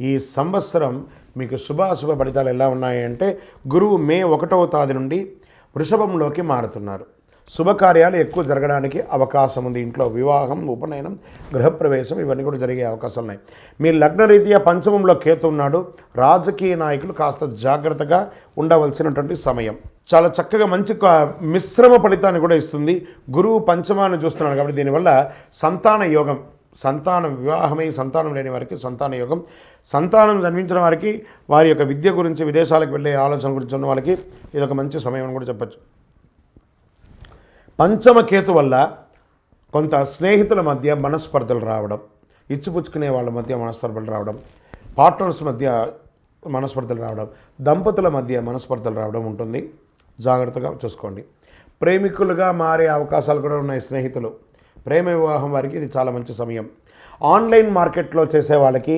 ఈ సంవత్సరం మీకు శుభాశుభ ఫలితాలు ఎలా ఉన్నాయి అంటే గురువు మే 1వ తేదీ నుండి వృషభంలోకి మారుతున్నారు. శుభకార్యాలు ఎక్కువ జరగడానికి అవకాశం ఉంది. ఇంట్లో వివాహం, ఉపనయనం, గృహప్రవేశం ఇవన్నీ కూడా జరిగే అవకాశాలు ఉన్నాయి. మీ లగ్నరీత్యా పంచమంలో కేతు ఉన్నాడు. రాజకీయ నాయకులు కాస్త జాగ్రత్తగా ఉండవలసినటువంటి సమయం. చాలా చక్కగా మంచి మిశ్రమ ఫలితాన్ని కూడా ఇస్తుంది. గురువు పంచమాన్ని చూస్తున్నాడు కాబట్టి దీనివల్ల సంతాన యోగం, సంతానం వివాహమై సంతానం లేని వారికి సంతాన యోగం, సంతానం జన్మించిన వారికి వారి యొక్క విద్య గురించి విదేశాలకు వెళ్ళే ఆలోచన గురించి ఉన్న వాళ్ళకి ఇదొక మంచి సమయం అని కూడా చెప్పచ్చు. పంచమ కేతు వల్ల కొంత స్నేహితుల మధ్య మనస్పర్ధలు రావడం, ఇచ్చిపుచ్చుకునే వాళ్ళ మధ్య మనస్పర్ధలు రావడం, పార్ట్నర్స్ మధ్య మనస్పర్ధలు రావడం, దంపతుల మధ్య మనస్పర్ధలు రావడం ఉంటుంది. జాగ్రత్తగా చూసుకోండి. ప్రేమికులుగా మారే అవకాశాలు కూడా ఉన్నాయి. స్నేహితులు, ప్రేమ వివాహం వారికి ఇది చాలా మంచి సమయం. ఆన్లైన్ మార్కెట్లో చేసే వాళ్ళకి